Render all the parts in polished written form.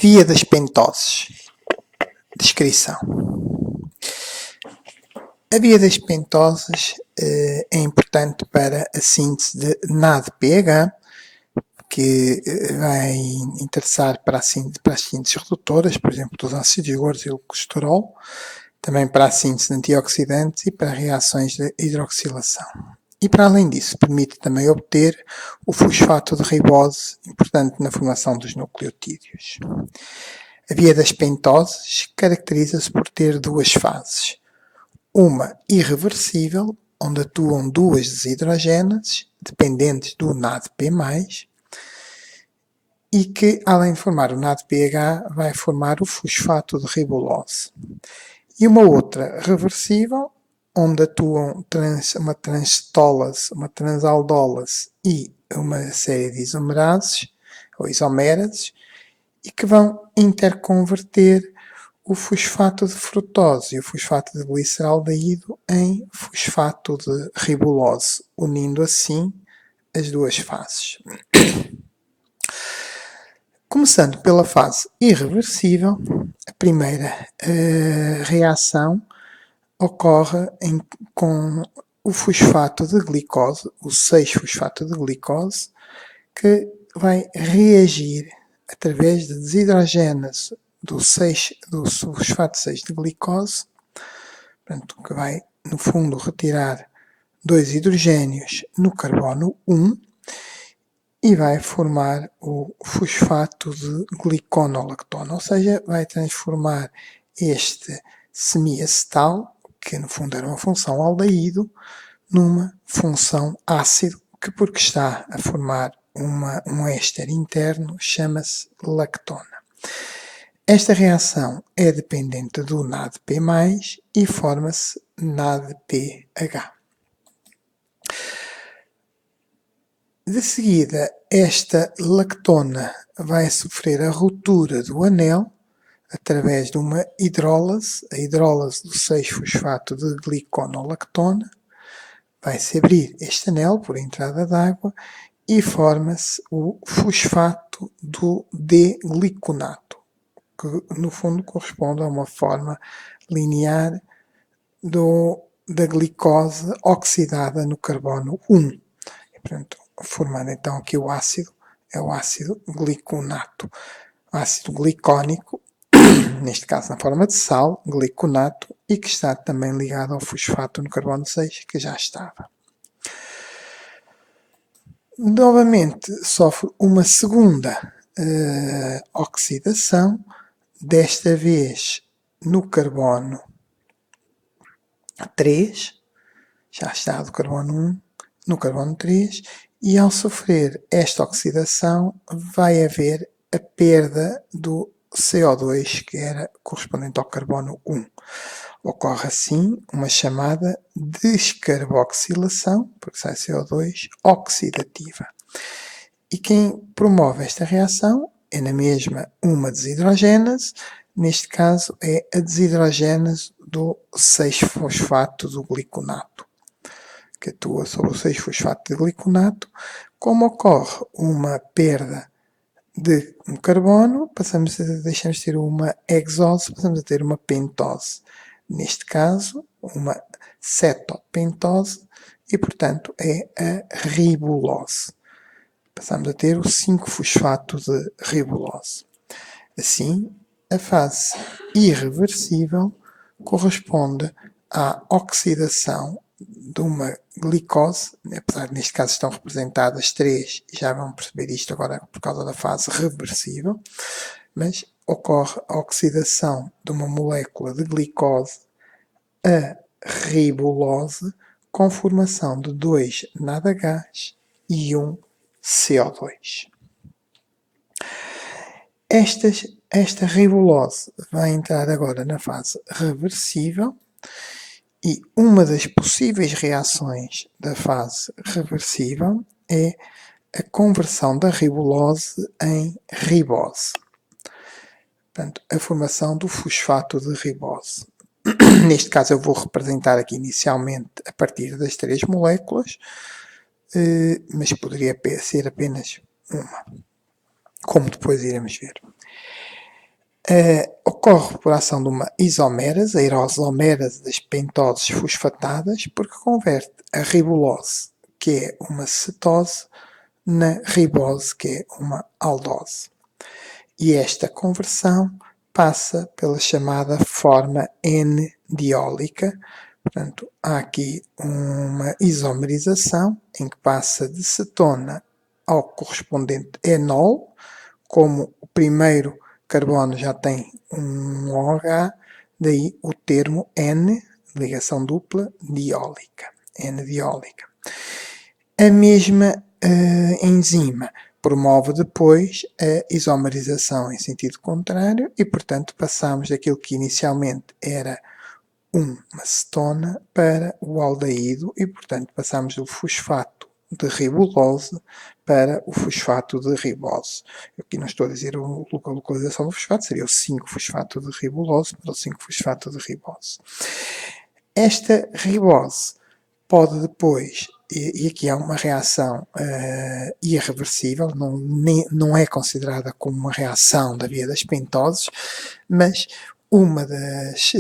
Via das pentoses. Descrição. A via das pentoses é importante para a síntese de NADPH, que vai interessar para as sínteses redutoras, por exemplo, dos ácidos gordos e do colesterol, também para a síntese de antioxidantes e para reações de hidroxilação. E para além disso, permite também obter o fosfato de ribose, importante na formação dos nucleotídeos. A via das pentoses caracteriza-se por ter duas fases. Uma irreversível, onde atuam duas desidrogénases, dependentes do NADP+, e que, além de formar o NADPH, vai formar o fosfato de ribulose. E uma outra reversível, onde atuam uma transstólase, uma transaldólase e uma série de isomerases, ou isomérases, e que vão interconverter o fosfato de frutose e o fosfato de gliceraldeído em fosfato de ribulose, unindo assim as duas fases. Começando pela fase irreversível, a primeira reação ocorre com o fosfato de glicose, o 6-fosfato de glicose, que vai reagir através de desidrogénase do fosfato 6 de glicose, portanto, que vai, no fundo, retirar dois hidrogénios no carbono 1 e vai formar o fosfato de gliconolactona, ou seja, vai transformar este semiacetal, que no fundo era uma função aldeído, numa função ácido, que porque está a formar um éster interno, chama-se lactona. Esta reação é dependente do NADP+, e forma-se NADPH. De seguida, esta lactona vai sofrer a ruptura do anel através de uma hidrólase, a hidrólase do 6-fosfato de gliconolactona. Vai-se abrir este anel por entrada de água e forma-se o fosfato do D-gliconato, que no fundo corresponde a uma forma linear da glicose oxidada no carbono 1. E, portanto, formando então aqui o ácido, é o ácido gliconato. Ácido glicónico, neste caso na forma de sal, gliconato, e que está também ligado ao fosfato no carbono 6, que já estava. Novamente sofre uma segunda oxidação, desta vez no carbono 3, já está do carbono 1, no carbono 3, e ao sofrer esta oxidação vai haver a perda do CO2, que era correspondente ao carbono 1. Ocorre assim uma chamada descarboxilação, porque sai CO2, oxidativa. E quem promove esta reação é na mesma uma desidrogénase, neste caso é a desidrogénase do 6-fosfato do gliconato, que atua sobre o 6-fosfato de gliconato. Como ocorre uma perda de um carbono, deixamos de ter uma hexose, passamos a ter uma pentose. Neste caso, uma cetopentose, e portanto é a ribulose. Passamos a ter o 5-fosfato de ribulose. Assim, a fase irreversível corresponde à oxidação de uma glicose, apesar de neste caso estão representadas 3, já vão perceber isto agora por causa da fase reversível, mas ocorre a oxidação de uma molécula de glicose a ribulose com formação de 2 NADH e 1 CO2. Esta ribulose vai entrar agora na fase reversível, e uma das possíveis reações da fase reversível é a conversão da ribulose em ribose. Portanto, a formação do fosfato de ribose. Neste caso eu vou representar aqui inicialmente a partir das 3 moléculas, mas poderia ser apenas uma, como depois iremos ver. Ocorre por ação de uma isomérase, a irosomérase das pentoses fosfatadas, porque converte a ribulose, que é uma cetose, na ribose, que é uma aldose. E esta conversão passa pela chamada forma N-diólica. Portanto, há aqui uma isomerização em que passa de cetona ao correspondente enol, como o primeiro carbono já tem um OH, daí o termo N, ligação dupla, diólica, N-diólica. A mesma enzima promove depois a isomerização em sentido contrário e, portanto, passamos daquilo que inicialmente era uma cetona para o aldeído e, portanto, passamos do fosfato de ribulose para o fosfato de ribose. Eu aqui não estou a dizer a localização do fosfato, seria o 5-fosfato de ribulose para o 5-fosfato de ribose. Esta ribose pode depois, e aqui há uma reação irreversível, não é considerada como uma reação da via das pentoses, mas uma das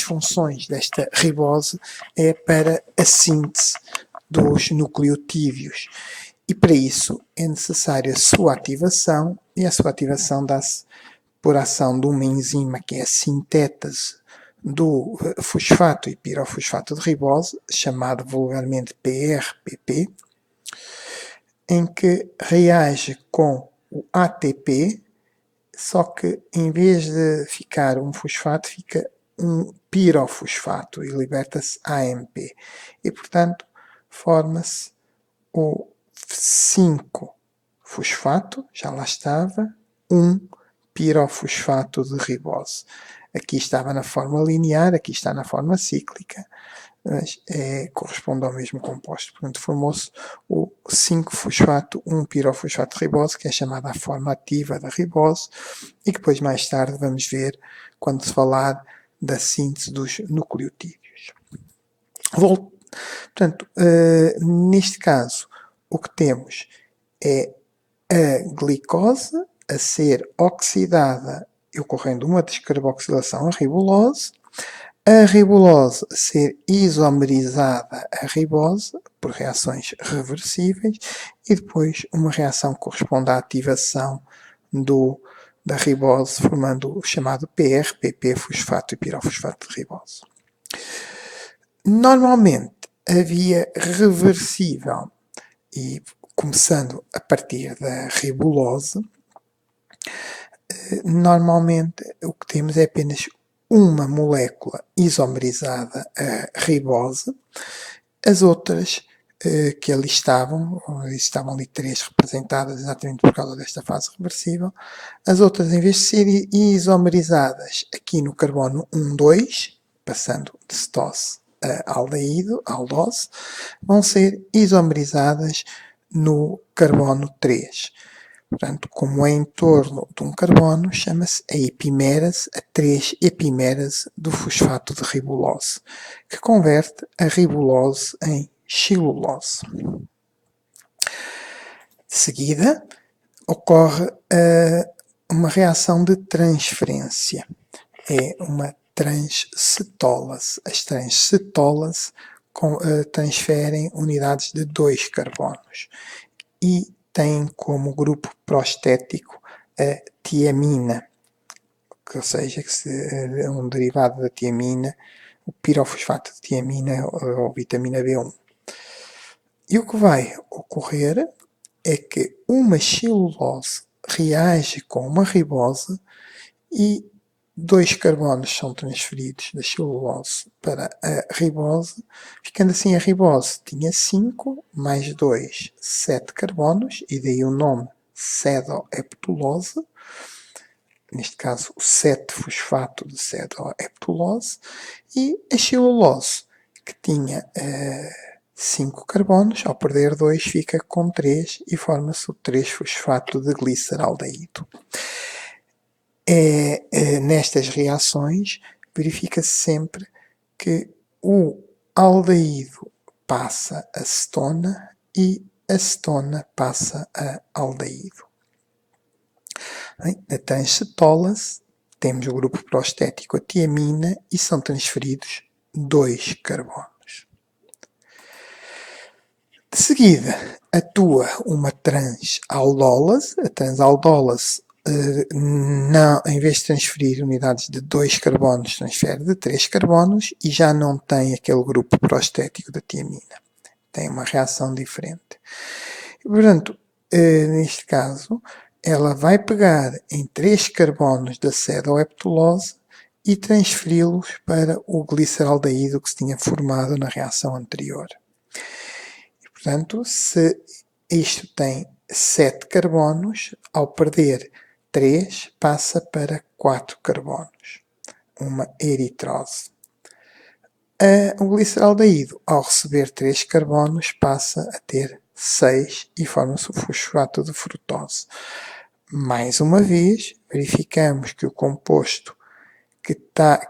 funções desta ribose é para a síntese dos nucleotídeos. E para isso é necessária a sua ativação, e a sua ativação dá-se por ação de uma enzima que é a sintétase do fosfato e pirofosfato de ribose, chamado vulgarmente PRPP, em que reage com o ATP, só que em vez de ficar um fosfato, fica um pirofosfato e liberta-se AMP. E, portanto, forma-se o 5-fosfato, já lá estava, 1-pirofosfato de ribose. Aqui estava na forma linear, aqui está na forma cíclica, mas corresponde ao mesmo composto. Portanto, formou-se o 5-fosfato, 1-pirofosfato de ribose, que é chamada a forma ativa da ribose, e que depois mais tarde vamos ver quando se falar da síntese dos nucleotídeos. Portanto, neste caso, o que temos é a glicose a ser oxidada e ocorrendo uma descarboxilação, a ribulose a ser isomerizada a ribose por reações reversíveis e depois uma reação corresponde à ativação da ribose, formando o chamado PRPP, fosfato e pirofosfato de ribose. Normalmente, a via reversível, e começando a partir da ribulose, normalmente o que temos é apenas uma molécula isomerizada a ribose, as outras que ali estavam ali 3 representadas exatamente por causa desta fase reversível, as outras em vez de serem isomerizadas aqui no carbono 1,2, passando de cetose a aldeído, aldose, vão ser isomerizadas no carbono 3. Portanto, como é em torno de um carbono, chama-se a epimérase, a 3-epimérase do fosfato de ribulose, que converte a ribulose em xilulose. De seguida, ocorre uma reação de transferência. É uma transcetólase. As transcetólases transferem unidades de 2 carbonos e têm como grupo prostético a tiamina, ou seja, que é um derivado da tiamina, o pirofosfato de tiamina ou vitamina B1. E o que vai ocorrer é que uma xilulose reage com uma ribose e 2 carbonos são transferidos da xilulose para a ribose, ficando assim a ribose tinha 5 mais 2, 7 carbonos, e daí o nome cedoheptulose, neste caso o 7-fosfato de cedoheptulose, e a xilulose, que tinha 5 carbonos, ao perder 2 fica com 3 e forma-se o 3-fosfato de gliceraldeído. Nestas reações verifica-se sempre que o aldeído passa a cetona e a cetona passa a aldeído. Bem, na transcetólase temos o grupo prostético a tiamina e são transferidos 2 carbonos. De seguida, atua uma transaldólase. A transaldólase, em vez de transferir unidades de 2 carbonos, transfere de 3 carbonos e já não tem aquele grupo prostético da tiamina. Tem uma reação diferente. E, portanto, neste caso, ela vai pegar em 3 carbonos da cedoheptulose e transferi-los para o gliceraldeído que se tinha formado na reação anterior. Portanto, se isto tem 7 carbonos, ao perder 3, passa para 4 carbonos. Uma eritrose. O gliceraldeído, ao receber 3 carbonos, passa a ter 6 e forma-se o fosfato de frutose. Mais uma vez, verificamos que o composto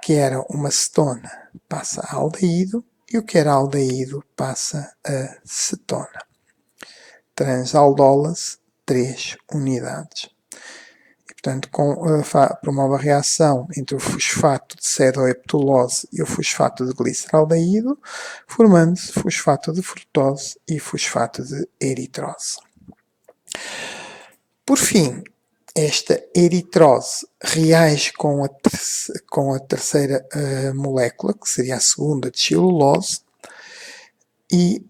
que era uma cetona passa a aldeído e o que era aldeído passa a cetona. Transaldólase, 3 unidades. E, portanto, promove a reação entre o fosfato de cedoheptulose e o fosfato de gliceraldeído, formando-se fosfato de frutose e fosfato de eritrose. Por fim, esta eritrose reage com a terceira molécula, que seria a segunda de celulose, e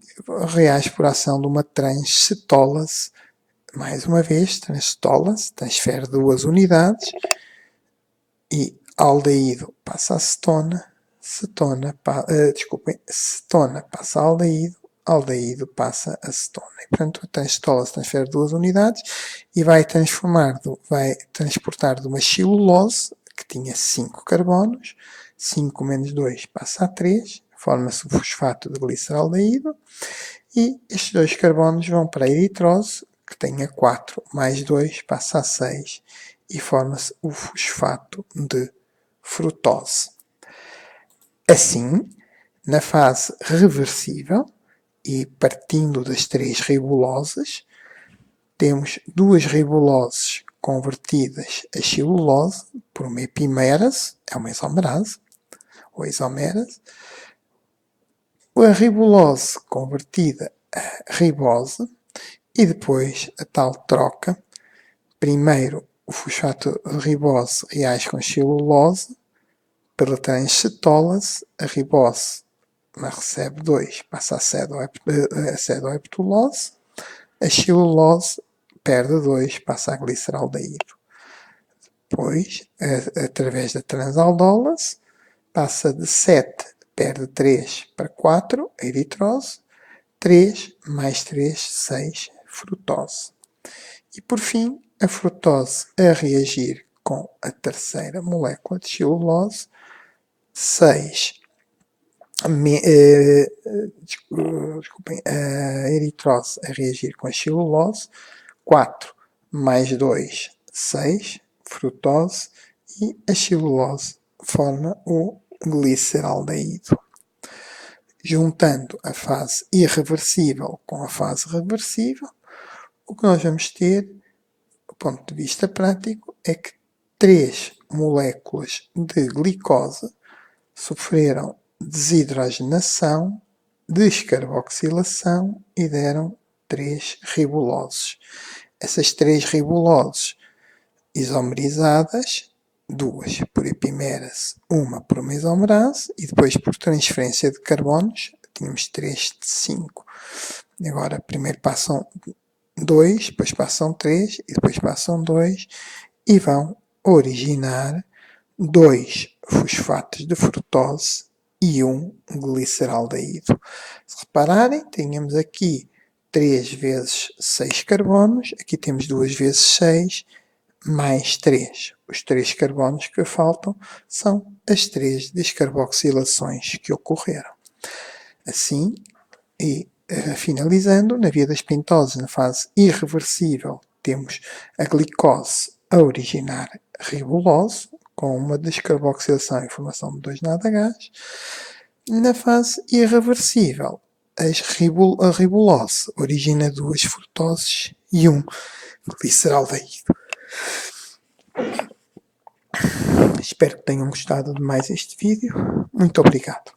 reage por ação de uma transcetólase. Mais uma vez, transcetólase transfere 2 unidades e aldeído passa a cetona, cetona passa a aldeído, aldeído passa a cetona. E, portanto, a transcetólase transfere 2 unidades e vai transportar de uma celulose que tinha 5 carbonos, 5 menos 2 passa a 3, forma-se o fosfato de gliceraldeído e estes 2 carbonos vão para a eritrose, que tenha 4 mais 2 passa a 6 e forma-se o fosfato de frutose. Assim, na fase reversível, e partindo das 3 ribuloses, temos 2 ribuloses convertidas a celulose por uma epimerase, é uma isomerase, ou isomerase, a ribulose convertida a ribose e depois a tal troca. Primeiro, o fosfato de ribose reage com celulose, pela transcetólase, a ribose recebe 2, passa a cedoheptulose, a celulose perde 2, passa a gliceraldeído. Depois, através da transaldólase, passa de 7, perde 3 para 4, a eritrose, 3 mais 3, 6, frutose. E por fim, a frutose a reagir com a terceira molécula de celulose, 6, a eritrose a reagir com a celulose, 4 mais 2, 6, frutose, e a celulose forma o gliceraldeído. Juntando a fase irreversível com a fase reversível, o que nós vamos ter, do ponto de vista prático, é que 3 moléculas de glicose sofreram desidrogenação, descarboxilação e deram 3 ribuloses. Essas 3 ribuloses isomerizadas, 2 por epimerase, 1 por uma isomerase, e depois por transferência de carbonos, tínhamos 3 de 5. Agora, primeiro passam 2, depois passam 3, e depois passam 2, e vão originar 2 fosfatos de frutose e 1 gliceraldeído. Se repararem, tínhamos aqui 3 vezes 6 carbonos, aqui temos 2 vezes 6, mais 3. Os 3 carbonos que faltam são as 3 descarboxilações que ocorreram. Assim, e finalizando, na via das pentoses, na fase irreversível, temos a glicose a originar ribulose, com uma descarboxilação e formação de 2-NADH. Na fase irreversível, a ribulose origina 2 frutoses e 1 gliceraldeído. Espero que tenham gostado de mais este vídeo. Muito obrigado.